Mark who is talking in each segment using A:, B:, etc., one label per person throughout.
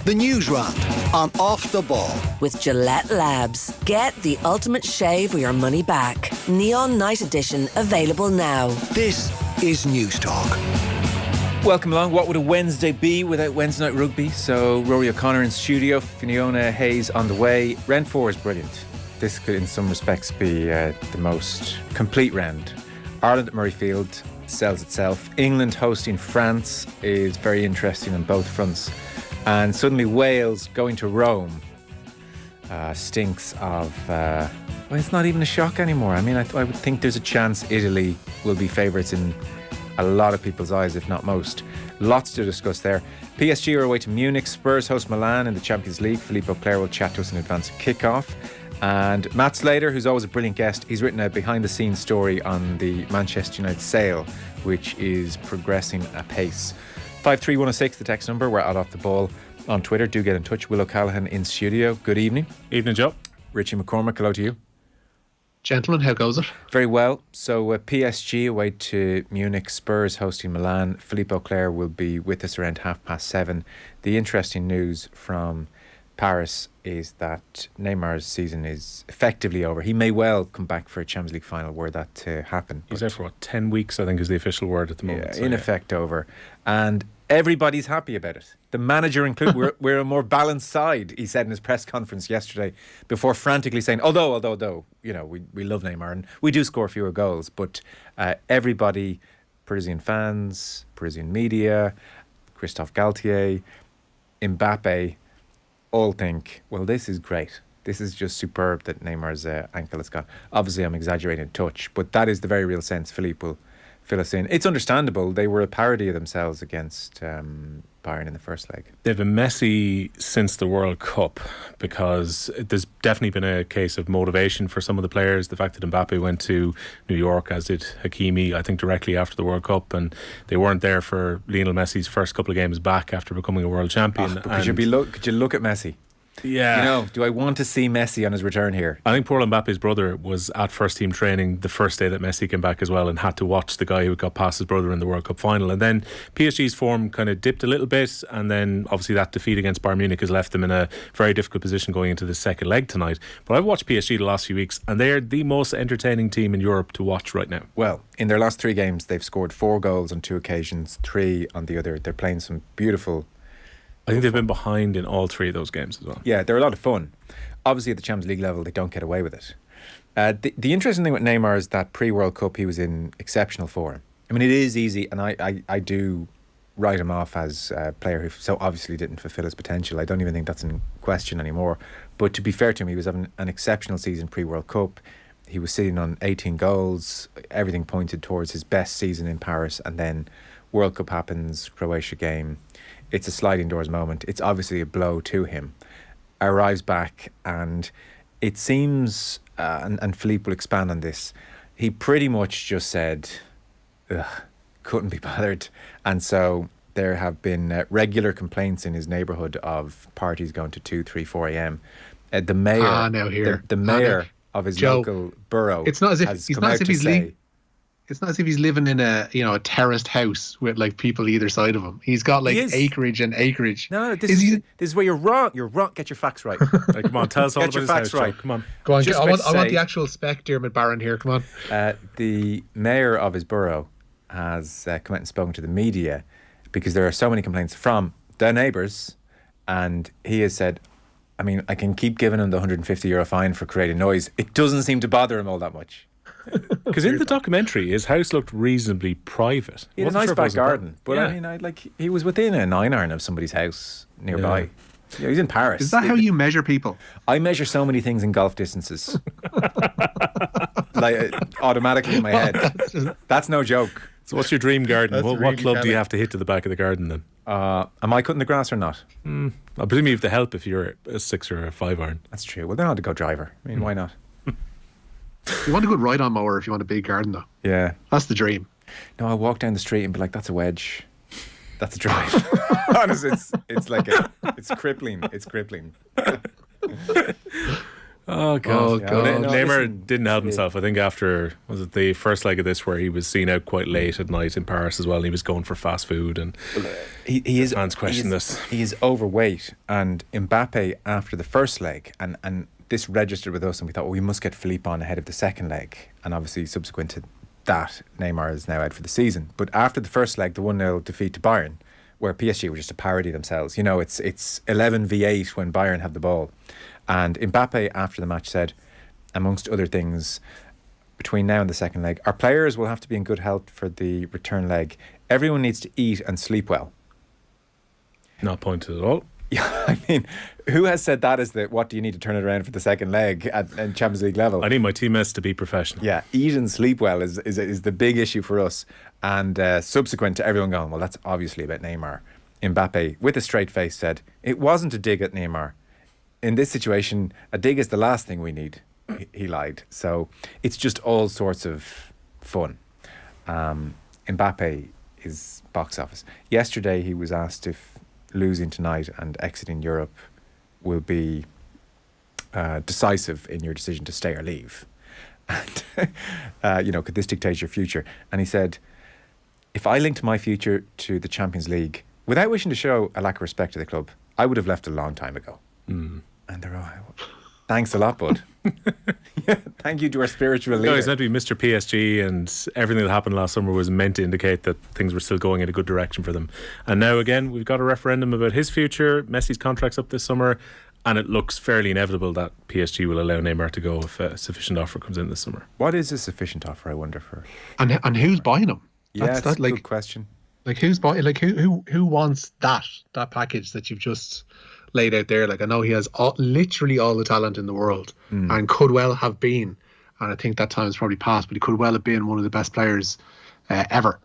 A: The Newsround on Off the Ball.
B: With Gillette Labs. Get the ultimate shave for your money back. Neon Night Edition available now.
A: This is News Talk.
C: Welcome along. What would a Wednesday be without Wednesday night rugby? So Rory O'Connor in studio, Fiona Hayes on the way. Round 4 is brilliant. This could in some respects be the most complete round. Ireland at Murrayfield sells itself. England hosting France is very interesting on both fronts. And suddenly Wales going to Rome stinks of... well, it's not even a shock anymore. I mean, I would think there's a chance Italy will be favourites in a lot of people's eyes, if not most. Lots to discuss there. PSG are away to Munich. Spurs host Milan in the Champions League. Philippe Auclair will chat to us in advance of kick-off. And Matt Slater, who's always a brilliant guest, he's written a behind-the-scenes story on the Manchester United sale, which is progressing apace. 53106, the text number. We're at Off the Ball on Twitter. Do get in touch. Will O'Callaghan in studio. Good evening.
D: Evening, Joe.
C: Richie McCormack, hello to you.
E: Gentlemen, how goes it?
C: Very well. So PSG away to Munich, Spurs hosting Milan. Philippe Auclair will be with us around 7:30. The interesting news from Paris is that Neymar's season is effectively over. He may well come back for a Champions League final were that to happen.
D: He's out for 10 weeks, I think is the official word at the moment.
C: Yeah, so, in effect over. And everybody's happy about it. The manager included. we're a more balanced side, he said in his press conference yesterday, before frantically saying, although, you know, we love Neymar and we do score fewer goals, but everybody, Parisian fans, Parisian media, Christophe Galtier, Mbappe, all think, well, this is great. This is just superb that Neymar's ankle has got. Obviously, I'm exaggerating a touch, but that is the very real sense. Philippe will fill us in. It's understandable. They were a parody of themselves against Bayern in the first leg.
D: They've been messy since the World Cup because there's definitely been a case of motivation for some of the players. The fact that Mbappe went to New York, as did Hakimi, I think directly after the World Cup, and they weren't there for Lionel Messi's first couple of games back after becoming a world champion.
C: Could you look at Messi?
D: Yeah.
C: You know, do I want to see Messi on his return here?
D: I think poor Mbappe's brother was at first team training the first day that Messi came back as well and had to watch the guy who got past his brother in the World Cup final. And then PSG's form kind of dipped a little bit, and then obviously that defeat against Bayern Munich has left them in a very difficult position going into the second leg tonight. But I've watched PSG the last few weeks and they're the most entertaining team in Europe to watch right now.
C: Well, in their last 3 games they've scored 4 goals on 2 occasions, 3 on the other. They're playing some beautiful...
D: I think they've been behind in all 3 of those games as well.
C: Yeah, they're a lot of fun. Obviously, at the Champions League level, they don't get away with it. The interesting thing with Neymar is that pre-World Cup, he was in exceptional form. I mean, it is easy, and I do write him off as a player who so obviously didn't fulfil his potential. I don't even think that's in question anymore. But to be fair to him, he was having an exceptional season pre-World Cup. He was sitting on 18 goals. Everything pointed towards his best season in Paris, and then World Cup happens, Croatia game. It's a sliding doors moment. It's obviously a blow to him. Arrives back and it seems, and Philippe will expand on this, he pretty much just said, couldn't be bothered. And so there have been regular complaints in his neighbourhood of parties going to 2, 3, 4 a.m. The mayor, the mayor of his
E: Joe,
C: local borough,
E: it's not as if
C: has
E: it's
C: come
E: not
C: out
E: as if
C: to
E: he's
C: say,
E: it's not as if he's living in a terraced house with like people either side of him. He's got like acreage and acreage.
C: No, this is where you're wrong. You're wrong. Get your facts right.
D: Like, come on, tell us all about
C: your
D: his
C: facts
D: house,
C: right.
D: Joe. Come on.
E: Go on.
C: Just
E: I want
C: say,
E: the actual spec, Dermot Barron here. Come on.
C: The mayor of his borough has come out and spoken to the media because there are so many complaints from the neighbours, and he has said, I mean, I can keep giving him the €150 fine for creating noise. It doesn't seem to bother him all that much.
D: Because in the documentary, his house looked reasonably private.
C: He had a nice back garden, but I mean, he was within a 9-iron of somebody's house nearby. Yeah, he's in Paris.
E: Is that how you measure people?
C: I measure so many things in golf distances, like automatically in my head. That's no joke.
D: So, what's your dream garden? What
E: really
D: club do you have to hit to the back of the garden then?
C: Am I cutting the grass or not?
D: I presume you have to help if you're a 6 or a 5-iron.
C: That's true. Well, then I'll have to go driver. I mean, why not?
E: You want a good ride-on mower if you want a big garden, though.
C: Yeah.
E: That's the dream.
C: No, I'll walk down the street and be like, that's a wedge. That's a drive. Honestly, it's like it's crippling. It's crippling.
D: Oh God!
E: Oh, God.
D: Neymar didn't help himself. I think after was it the first leg of this where he was seen out quite late at night in Paris as well. And he was going for fast food, and fans questioned this.
C: He is overweight, and Mbappe after the first leg, and this registered with us, and we thought, well, we must get Philippe on ahead of the second leg, and obviously subsequent to that, Neymar is now out for the season. But after the first leg, the 1-0 defeat to Bayern, where PSG were just a parody themselves. You know, it's 11v8 when Bayern have the ball. And Mbappe, after the match, said, amongst other things, between now and the second leg, our players will have to be in good health for the return leg. Everyone needs to eat and sleep well.
D: Not pointed at all.
C: Yeah, I mean, who has said that is what do you need to turn it around for the second leg at Champions League level?
D: I need my teammates to be professional.
C: Yeah, eat and sleep well is the big issue for us. And subsequent to everyone going, well, that's obviously about Neymar. Mbappe, with a straight face, said, it wasn't a dig at Neymar. In this situation, a dig is the last thing we need. He lied. So it's just all sorts of fun. Mbappe is box office. Yesterday, he was asked if losing tonight and exiting Europe will be decisive in your decision to stay or leave. And, could this dictate your future? And he said, if I linked my future to the Champions League, without wishing to show a lack of respect to the club, I would have left a long time ago.
D: Mm.
C: And they're all, thanks a lot, bud. Yeah, thank you to our spiritual leader.
D: No, he's meant to be Mr. PSG, and everything that happened last summer was meant to indicate that things were still going in a good direction for them. And now again, we've got a referendum about his future. Messi's contract's up this summer, and it looks fairly inevitable that PSG will allow Neymar to go if a sufficient offer comes in this summer.
C: What is a sufficient offer, I wonder, for?
E: And who's buying him?
C: That's a good question.
E: Like who's buying? Like who wants that package that you've just laid out there? Like I know he has literally all the talent in the world and could well have been, and I think that time is probably past, but he could well have been one of the best players ever.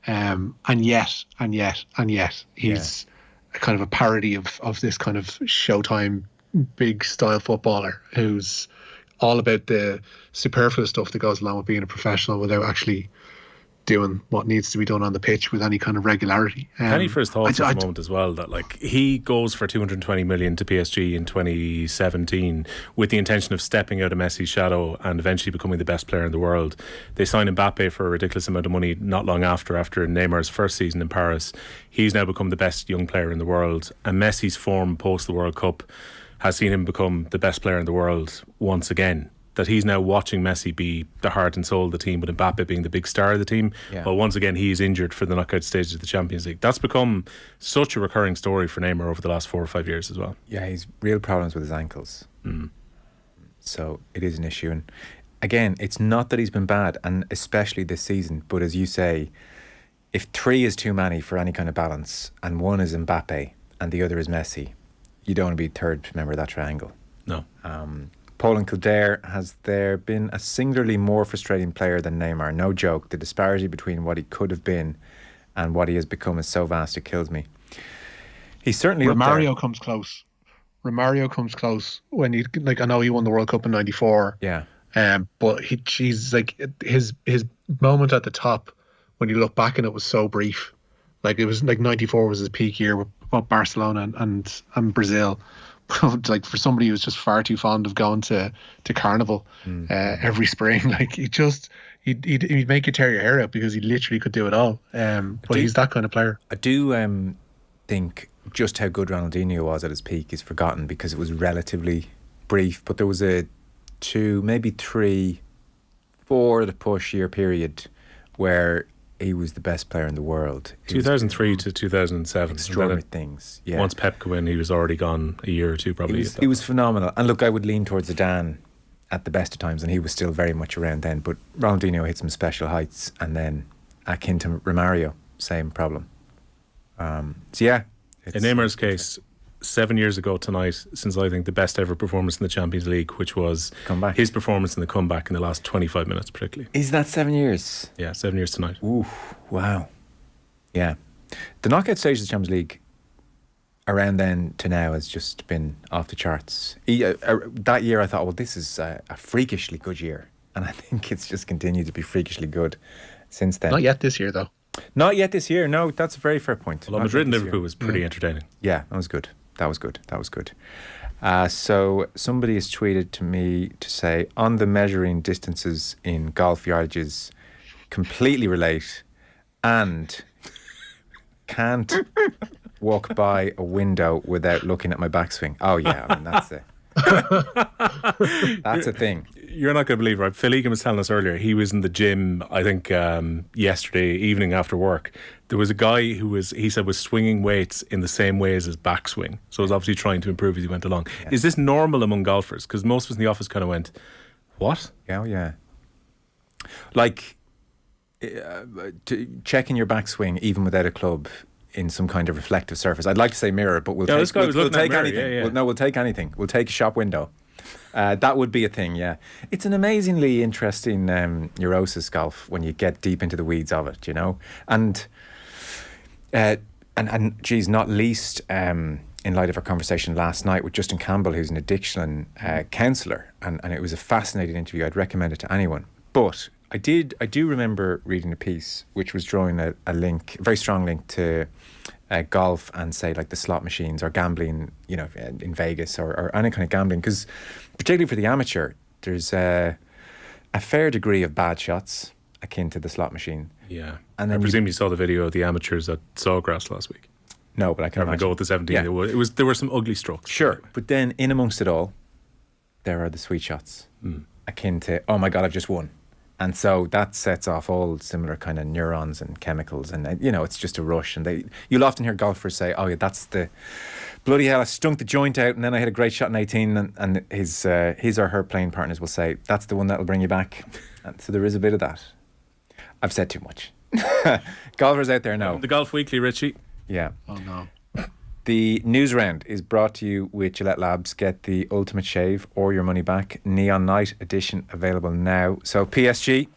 E: And yet he's a kind of a parody of this kind of Showtime big style footballer who's all about the superfluous stuff that goes along with being a professional without actually doing what needs to be done on the pitch with any kind of regularity.
D: Penny for his thoughts at the moment as well, that like he goes for 220 million to PSG in 2017 with the intention of stepping out of Messi's shadow and eventually becoming the best player in the world. They signed Mbappe for a ridiculous amount of money not long after Neymar's first season in Paris. He's now become the best young player in the world, and Messi's form post the World Cup has seen him become the best player in the world once again. That he's now watching Messi be the heart and soul of the team, with Mbappe being the big star of the team. Yeah. Well, once again, he's injured for the knockout stages of the Champions League. That's become such a recurring story for Neymar over the last 4 or 5 years as well.
C: Yeah, he's real problems with his ankles. So it is an issue. And again, it's not that he's been bad, and especially this season, but as you say, if 3 is too many for any kind of balance, and 1 is Mbappe and the other is Messi, you don't want to be third member of that triangle.
D: No.
C: Paul and Kildare, has there been a singularly more frustrating player than Neymar? No joke. The disparity between what he could have been and what he has become is so vast it kills me. He's certainly
E: Romario comes close. Romario comes close when he, like, I know he won the World Cup in '94.
C: Yeah.
E: But he's like his moment at the top when you look back, and it was so brief. Like it was like '94 was his peak year with Barcelona and Brazil. Like for somebody who's just far too fond of going to Carnival every spring, like he'd make you tear your hair out because he literally could do it all. But he's that kind of player.
C: I do think just how good Ronaldinho was at his peak is forgotten because it was relatively brief. But there was a 2, maybe 3, 4 at a push year period where he was the best player in the world.
D: 2003 to 2007.
C: Extraordinary things. Yeah.
D: Once Pep came in, he was already gone a year or two probably.
C: He was phenomenal. And look, I would lean towards Zidane at the best of times, and he was still very much around then. But Ronaldinho hit some special heights, and then akin to Romario, same problem. So yeah.
D: In Neymar's case, 7 years ago tonight, since I think the best ever performance in the Champions League, which was his performance in the comeback in the last 25 minutes particularly.
C: Is that 7 years?
D: Yeah, 7 years tonight.
C: Ooh, wow. Yeah. The knockout stage of the Champions League around then to now has just been off the charts. That year I thought, well, this is a freakishly good year. And I think it's just continued to be freakishly good since then.
E: Not yet this year, though.
C: Not yet this year. No, that's a very fair point.
D: Well, Madrid and Liverpool was pretty entertaining.
C: Yeah, that was good. That was good. So somebody has tweeted to me to say, on the measuring distances in golf yardages, completely relate, and can't walk by a window without looking at my backswing. Oh yeah, I mean that's it. That's a thing.
D: You're not going to believe, right? Phil Egan was telling us earlier, he was in the gym, I think, yesterday evening after work. There was a guy who he said was swinging weights in the same way as his backswing. So he was obviously trying to improve as he went along. Yeah. Is this normal among golfers? Because most of us in the office kind of went, what?
C: Oh, yeah. Like, checking your backswing even without a club in some kind of reflective surface. I'd like to say mirror, but we'll take anything. We'll take anything. We'll take a shop window. That would be a thing, yeah. It's an amazingly interesting neurosis, golf, when you get deep into the weeds of it, you know. And geez, not least in light of our conversation last night with Justin Campbell, who's an addiction counsellor, and it was a fascinating interview. I'd recommend it to anyone. But I do remember reading a piece which was drawing a very strong link to golf and, say, like the slot machines or gambling, you know, in Vegas or any kind of gambling, because particularly for the amateur, there's a fair degree of bad shots akin to the slot machine.
D: Yeah, and then I presume you saw the video of the amateurs at Sawgrass last week.
C: No, but I can imagine.
D: Go with the 17. Yeah. There were some ugly strokes.
C: Sure, but then in amongst it all, there are the sweet shots akin to, oh my God, I've just won. And so that sets off all similar kind of neurons and chemicals, and you know, it's just a rush. And you'll often hear golfers say, "Oh yeah, that's the bloody hell! I stunk the joint out, and then I hit a great shot in 18." And his or her playing partners will say, "That's the one that'll bring you back." And so there is a bit of that. I've said too much. Golfers out there know.
D: The Golf Weekly, Richie.
C: Yeah.
E: Oh no.
C: The Newsround is brought to you with Gillette Labs. Get the ultimate shave or your money back. Neon Night edition available now. So PSG.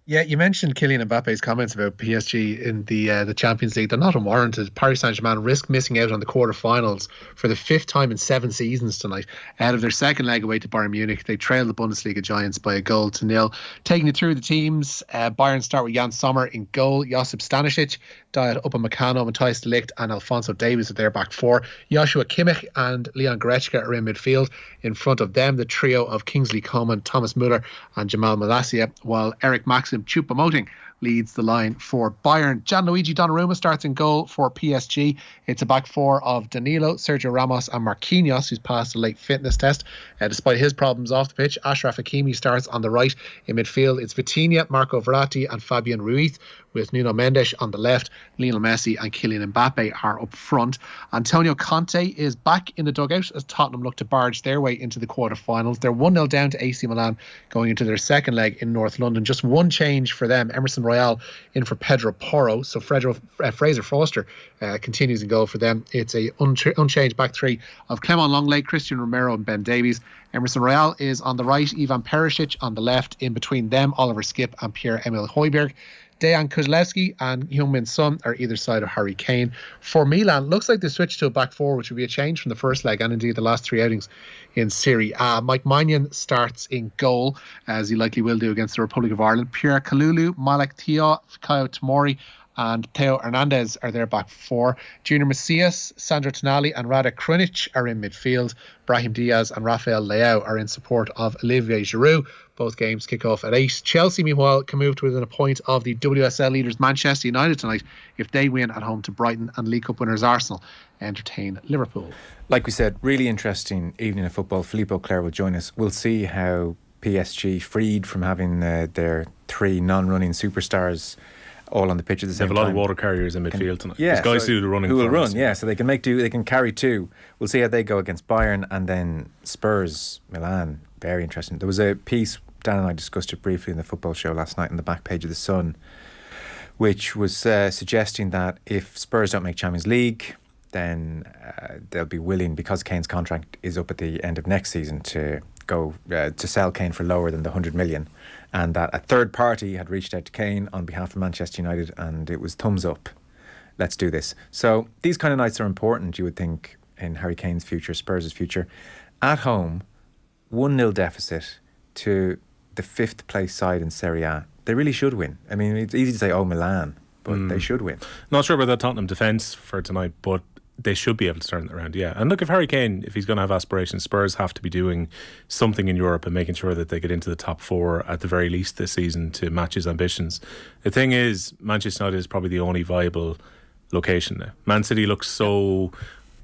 E: Yeah, you mentioned Kylian Mbappe's comments about PSG in the Champions League. They're not unwarranted. Paris Saint-Germain risk missing out on the quarter-finals for the 5th time in 7 seasons tonight. Ahead of their second leg away to Bayern Munich, they trailed the Bundesliga giants by 1-0. Taking it through the teams, Bayern start with Jan Sommer in goal, Josip Stanisic, Diet Upamecano, Matthijs de Ligt and Alphonso Davies at their back four. Joshua Kimmich and Leon Goretzka are in midfield. In front of them, the trio of Kingsley Coman, Thomas Müller and Jamal Malacia, while Eric Maxim Choupo-Moting leads the line for Bayern. Gianluigi Donnarumma starts in goal for PSG. It's a back four of Danilo, Sergio Ramos and Marquinhos, who's passed a late fitness test. Despite his problems off the pitch, Achraf Hakimi starts on the right. In midfield, it's Vitinha, Marco Verratti and Fabian Ruiz, with Nuno Mendes on the left. Lionel Messi and Kylian Mbappe are up front. Antonio Conte is back in the dugout as Tottenham look to barge their way into the quarter-finals. They're 1-0 down to AC Milan going into their second leg in North London. Just one change for them. Emerson Royal in for Pedro Porro. So Fraser Forster continues in goal for them. It's a unchanged back three of Clement Longley, Christian Romero and Ben Davies. Emerson Royal is on the right, Ivan Perisic on the left. In between them, Oliver Skipp and Pierre-Emile Højbjerg. Dejan Kozlowski and Heung-min Son are either side of Harry Kane. For Milan, looks like they switched to a back four, which would be a change from the first leg and indeed the last 3 outings in Serie A. Mike Maignan starts in goal, as he likely will do against the Republic of Ireland. Pierre Kalulu, Malek Thiaw, Fikayo Tomori and Theo Hernandez are their back four. Junior Macias, Sandro Tonali and Rada Krunic are in midfield. Brahim Diaz and Rafael Leao are in support of Olivier Giroud. Both games kick off at 8. Chelsea, meanwhile, can move to within a point of the WSL leaders Manchester United tonight if they win at home to Brighton, and League Cup winners Arsenal entertain Liverpool.
C: Like we said, really interesting evening of football. Philippe Auclair will join us. We'll see how PSG, freed from having their 3 non-running superstars all on the pitch at the same time.
D: They have a lot of water carriers in midfield tonight.
C: Yeah,
D: there's guys who do the running.
C: Who will run, yeah. So they can make do. They can carry 2. We'll see how they go against Bayern, and then Spurs, Milan. Very interesting. There was a piece, Dan and I discussed it briefly in the football show last night on the back page of The Sun, which was suggesting that if Spurs don't make Champions League, then they'll be willing, because Kane's contract is up at the end of next season, to go to sell Kane for lower than the 100 million, and that a third party had reached out to Kane on behalf of Manchester United, and it was thumbs up, let's do this. So these kind of nights are important, you would think, in Harry Kane's future, Spurs' future. At home, 1-0 deficit to the 5th place side in Serie A. They really should win. I mean, it's easy to say, oh, Milan, but they should win.
D: Not sure about that Tottenham defence for tonight, but they should be able to turn it around, yeah. And look, if Harry Kane, if he's going to have aspirations, Spurs have to be doing something in Europe and making sure that they get into the top 4 at the very least this season to match his ambitions. The thing is, Manchester United is probably the only viable location now. Man City looks so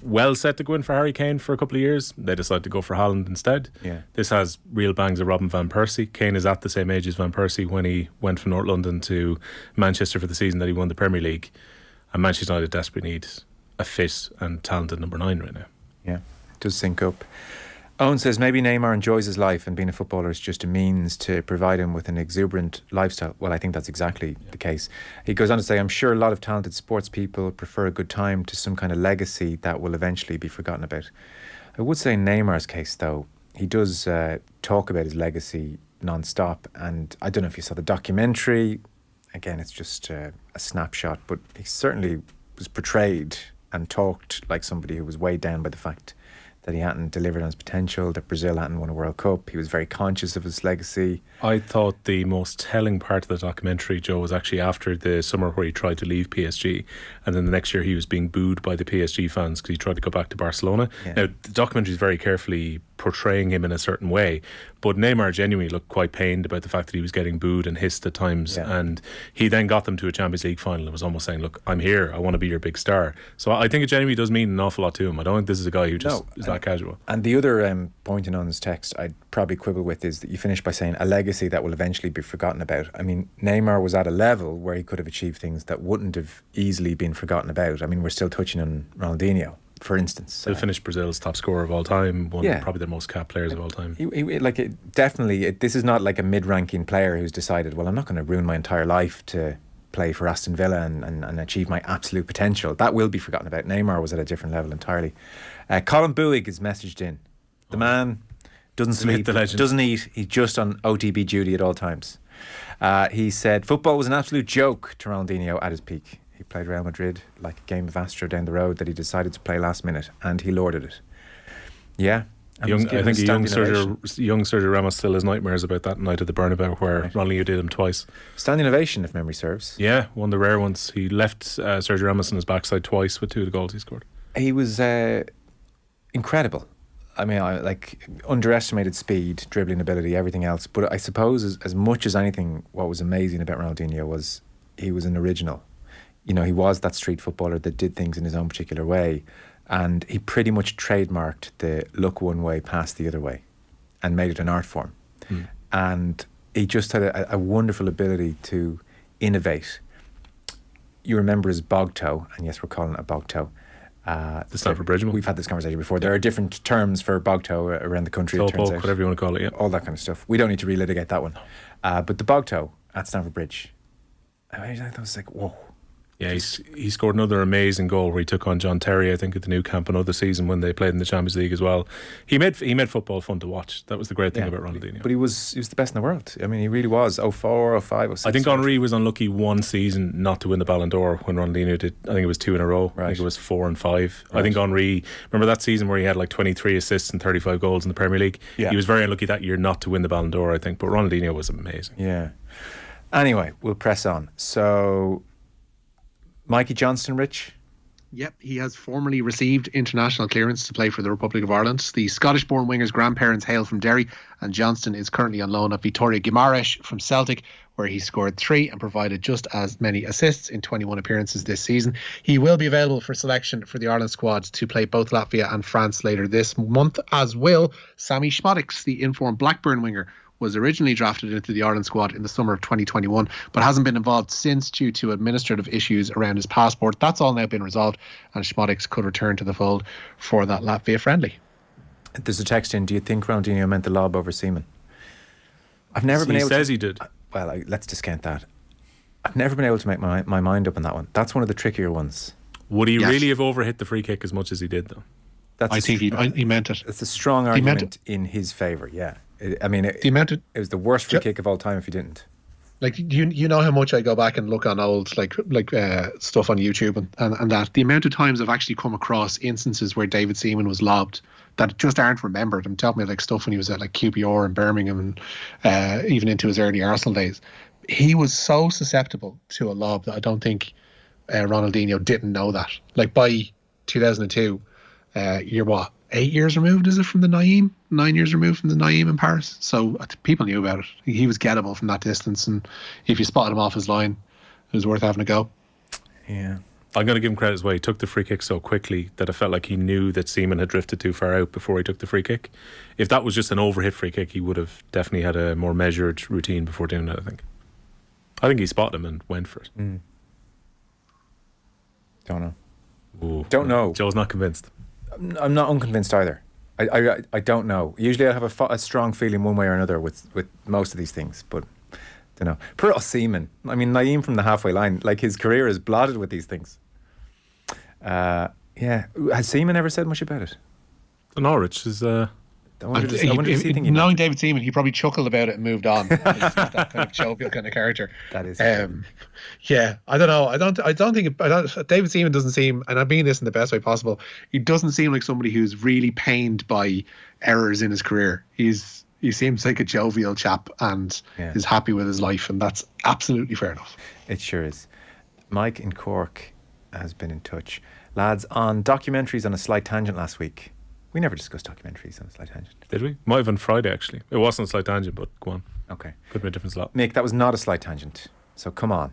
D: well set to go in for Harry Kane for a couple of years. They decided to go for Haaland instead.
C: Yeah.
D: This has real bangs of Robin Van Persie. Kane is at the same age as Van Persie when he went from North London to Manchester for the season that he won the Premier League. And Manchester United desperately need a fit and talented number 9 right now.
C: Yeah, it does sync up. Owen says maybe Neymar enjoys his life and being a footballer is just a means to provide him with an exuberant lifestyle. Well, I think that's exactly the case. He goes on to say, I'm sure a lot of talented sports people prefer a good time to some kind of legacy that will eventually be forgotten about. I would say in Neymar's case, though, he does talk about his legacy non-stop. And I don't know if you saw the documentary. Again, it's just a snapshot, but he certainly was portrayed and talked like somebody who was weighed down by the fact that he hadn't delivered on his potential, that Brazil hadn't won a World Cup. He was very conscious of his legacy.
D: I thought the most telling part of the documentary, Joe, was actually after the summer where he tried to leave PSG, and then the next year he was being booed by the PSG fans because he tried to go back to Barcelona. Yeah. Now, the documentary is very carefully portraying him in a certain way, but Neymar genuinely looked quite pained about the fact that he was getting booed and hissed at times, and he then got them to a Champions League final and was almost saying, look, I'm here, I want to be your big star. So I think it genuinely does mean an awful lot to him. I don't think this is a guy who just is that casual.
C: And the other pointing on his text I'd probably quibble with is that you finish by saying a legacy that will eventually be forgotten about. I mean, Neymar was at a level where he could have achieved things that wouldn't have easily been forgotten about. I mean, we're still touching on Ronaldinho, for instance.
D: Still finished Brazil's top scorer of all time, probably the most capped players of all time.
C: This is not like a mid-ranking player who's decided, well, I'm not going to ruin my entire life to play for Aston Villa and achieve my absolute potential. That will be forgotten about. Neymar was at a different level entirely. Colin Buig is messaged in. The man doesn't sleep, doesn't eat. He's just on OTB duty at all times. He said football was an absolute joke to Ronaldinho at his peak. He played Real Madrid like a game of Astro down the road that he decided to play last minute, and he lorded it. Yeah.
D: I think young Sergio Ramos still has nightmares about that night at the Bernabeu where Ronaldinho did him twice.
C: Standing ovation, if memory serves.
D: Yeah, one of the rare ones. He left Sergio Ramos on his backside twice with 2 of the goals he scored.
C: He was incredible. I mean, underestimated speed, dribbling ability, everything else. But I suppose as much as anything, what was amazing about Ronaldinho was he was an original. You know, he was that street footballer that did things in his own particular way. And he pretty much trademarked the look one way, pass the other way, and made it an art form. And he just had a wonderful ability to innovate. You remember his bog toe, and yes, we're calling it a bog toe.
D: The Stamford Bridge one.
C: We've had this conversation before. There are different terms for bog toe around the country.
D: Toe poke, whatever you want to call it, yeah.
C: All that kind of stuff. We don't need to relitigate that one. But the bog toe at Stamford Bridge, I was like, whoa.
D: Yeah, he scored another amazing goal where he took on John Terry, I think, at the Nou Camp another season when they played in the Champions League as well. He made football fun to watch. That was the great thing about Ronaldinho.
C: But he was the best in the world. I mean, he really was. 04, 05, 06.
D: I think Henry was unlucky one season not to win the Ballon d'Or when Ronaldinho did. I think it was 2 in a row. Right. I think it was 4 and 5. Right. I think Henry, remember that season where he had like 23 assists and 35 goals in the Premier League? Yeah. He was very unlucky that year not to win the Ballon d'Or, I think. But Ronaldinho was amazing.
C: Yeah. Anyway, we'll press on. So, Mikey Johnston, Rich?
E: Yep, he has formally received international clearance to play for the Republic of Ireland. The Scottish-born winger's grandparents hail from Derry, and Johnston is currently on loan at Vitória Guimarães from Celtic, where he scored 3 and provided just as many assists in 21 appearances this season. He will be available for selection for the Ireland squad to play both Latvia and France later this month, as will Sammy Schmodics, the informed Blackburn winger, was originally drafted into the Ireland squad in the summer of 2021, but hasn't been involved since due to administrative issues around his passport. That's all now been resolved, and Schmodics could return to the fold for that Latvia friendly.
C: There's a text in, do you think Ronaldinho meant the lob over Seaman? I've never been able to...
D: He says he did.
C: Let's discount that. I've never been able to make my mind up on that one. That's one of the trickier ones.
D: Would he really have overhit the free kick as much as he did, though?
E: I think he meant it.
C: It's a strong argument in his favour, yeah. It was the worst free kick of all time if he didn't.
E: Like, you know how much I go back and look on old like stuff on YouTube and that the amount of times I've actually come across instances where David Seaman was lobbed that just aren't remembered. I'm telling me like stuff when he was at like QPR in Birmingham and even into his early Arsenal days. He was so susceptible to a lob that I don't think Ronaldinho didn't know that. Like by 2002. You're what, 8 years removed, is it, from the Naeem? 9 years removed from the Naeem in Paris. So people knew about it. He was gettable from that distance, and if you spotted him off his line, it was worth having a go.
C: Yeah.
D: I'm going to give him credit as well. He took the free kick so quickly that I felt like he knew that Seaman had drifted too far out before he took the free kick. If that was just an overhit free kick, he would have definitely had a more measured routine before doing that, I think he spotted him and went for it.
C: Don't know.
D: Ooh,
C: Don't know.
D: Joe's not convinced.
C: I'm not unconvinced either. I don't know. Usually I have a strong feeling one way or another with most of these things, but don't know. Poor old Seaman. I mean, Naeem from the halfway line, like, his career is blotted with these things. Yeah. Has Seaman ever said much about it?
D: Norwich is...
C: I wonder does he think
E: knowing David Seaman, he probably chuckled about it and moved on. He's that kind of jovial kind of character.
C: That is.
E: Yeah, I don't know. I don't think David Seaman doesn't seem, and I mean this in the best way possible, he doesn't seem like somebody who's really pained by errors in his career. He seems like a jovial chap and is happy with his life, and that's absolutely fair enough.
C: It sure is. Mike in Cork has been in touch. Lads, on documentaries on a slight tangent last week. We never discussed documentaries on a slight tangent.
D: Did we? Might have on Friday, actually. It wasn't a slight tangent, but go on.
C: Okay.
D: Could be a different slot.
C: Mick, that was not a slight tangent. So come on.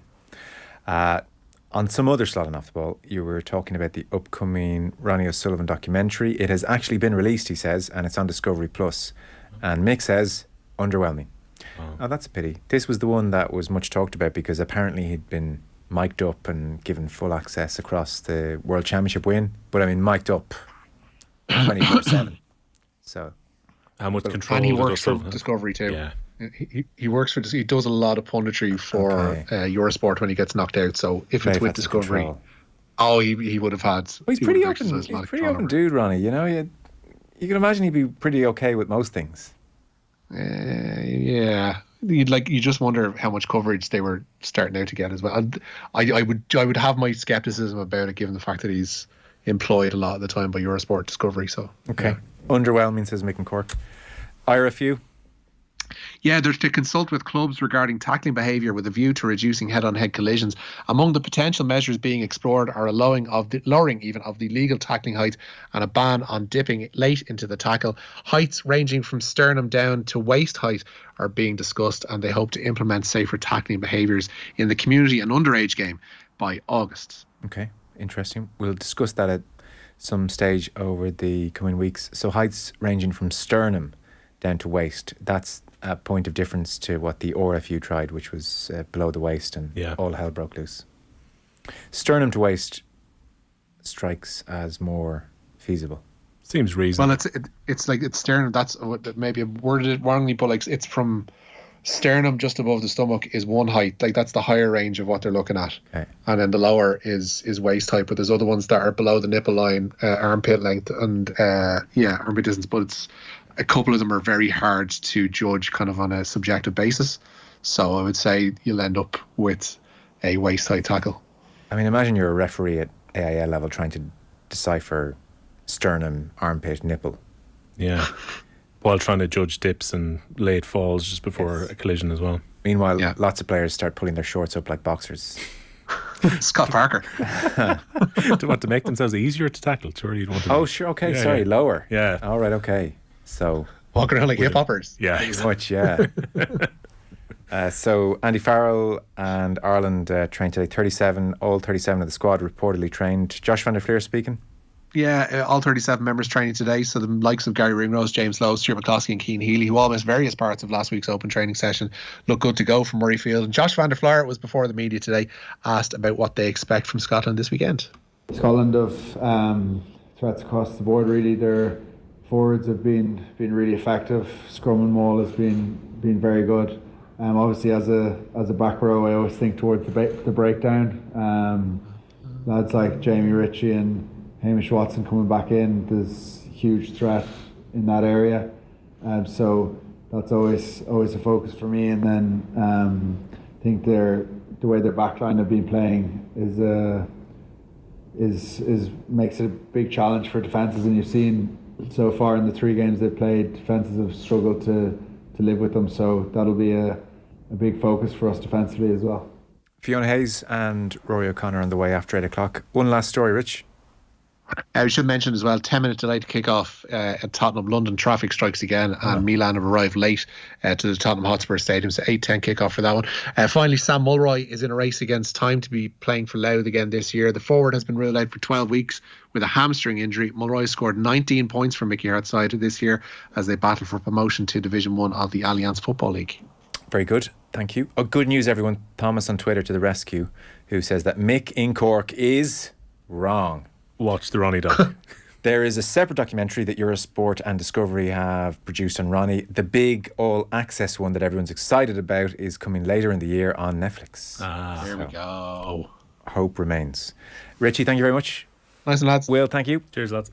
C: On some other slot on Off the Ball, you were talking about the upcoming Ronnie O'Sullivan documentary. It has actually been released, he says, and it's on Discovery Plus. And Mick says, underwhelming. Oh, that's a pity. This was the one that was much talked about because apparently he'd been mic'd up and given full access across the World Championship win. But I mean, mic'd up 24/7. So,
D: how much control?
E: And he works for Discovery too. Yeah, he works for. He does a lot of punditry for Eurosport when he gets knocked out. So if it's with Discovery, he would have had.
C: Well, he's pretty open. He's a pretty open dude, Ronnie. You know, you can imagine he'd be pretty okay with most things.
E: Yeah. You just wonder how much coverage they were starting out to get as well. I would have my skepticism about it, given the fact that he's employed a lot of the time by Eurosport Discovery. So
C: okay, underwhelming, says Mick and Cork. Ira, few.
E: Yeah, they're to consult with clubs regarding tackling behaviour with a view to reducing head-on-head collisions. Among the potential measures being explored are a lowering of the legal tackling height and a ban on dipping late into the tackle. Heights ranging from sternum down to waist height are being discussed, and they hope to implement safer tackling behaviours in the community and underage game by August.
C: Okay, interesting. We'll discuss that at some stage over the coming weeks. So heights ranging from sternum down to waist, that's a point of difference to what the RFU tried, which was below the waist, and all hell broke loose. Sternum to waist strikes as more feasible.
D: Seems reasonable.
E: Well, it's like it's sternum. That's maybe I worded it wrongly, but like it's from sternum just above the stomach is one height. Like that's the higher range of what they're looking at, and then the lower is waist height. But there's other ones that are below the nipple line, armpit length, and armpit distance. But it's a couple of them are very hard to judge kind of on a subjective basis. So I would say you'll end up with a waist height tackle.
C: I mean, imagine you're a referee at AIL level trying to decipher sternum, armpit, nipple.
D: Yeah. While trying to judge dips and late falls just before a collision as well.
C: Meanwhile, lots of players start pulling their shorts up like boxers.
E: Scott Parker.
D: To want to make themselves easier to tackle. Surely you don't want to.
C: Oh, sure. Okay, sorry. Lower.
D: Yeah.
C: All right, okay. So
E: walking around like hip hoppers.
D: Yeah,
C: pretty much. Yeah. So Andy Farrell and Ireland trained today. 37, all 37 of the squad reportedly trained. Josh van der Fleer speaking.
E: Yeah, all 37 members training today. So the likes of Gary Ringrose, James Lowe, Stuart McCloskey and Keane Healy, who all missed various parts of last week's open training session, look good to go from Murrayfield. And Josh van der Fleer was before the media today, asked about what they expect from Scotland this weekend.
F: Scotland have threats across the board. Really, their forwards have been really effective. Scrum and maul has been very good. Obviously, as a back row, I always think towards the breakdown. Lads like Jamie Richie and Hamish Watson coming back in, there's huge threat in that area. So that's always a focus for me. And then I think the way their backline have been playing is makes it a big challenge for defences. And you've seen so far in the 3 games they've played, defences have struggled to live with them. So that'll be a big focus for us defensively as well.
C: Fiona Hayes and Rory O'Connor on the way after 8 o'clock. One last story, Rich.
E: We should mention as well, 10-minute delay to kick off at Tottenham. London traffic strikes again, and Milan have arrived late to the Tottenham Hotspur Stadium, so 8:10 kick-off for that one. Finally, Sam Mulroy is in a race against time to be playing for Louth again this year. The forward has been ruled out for 12 weeks with a hamstring injury. Mulroy scored 19 points for Mickey Hart's side this year as they battle for promotion to Division 1 of the Allianz Football League.
C: Very good, thank you. Good news, everyone. Thomas on Twitter to the rescue, who says that Mick in Cork is wrong.
D: Watch the Ronnie doc.
C: There is a separate documentary that Eurosport and Discovery have produced on Ronnie. The big all-access one that everyone's excited about is coming later in the year on Netflix.
E: There we go.
C: Hope remains. Richie, thank you very much.
E: Nice and lads.
C: Will, thank you.
D: Cheers, lads.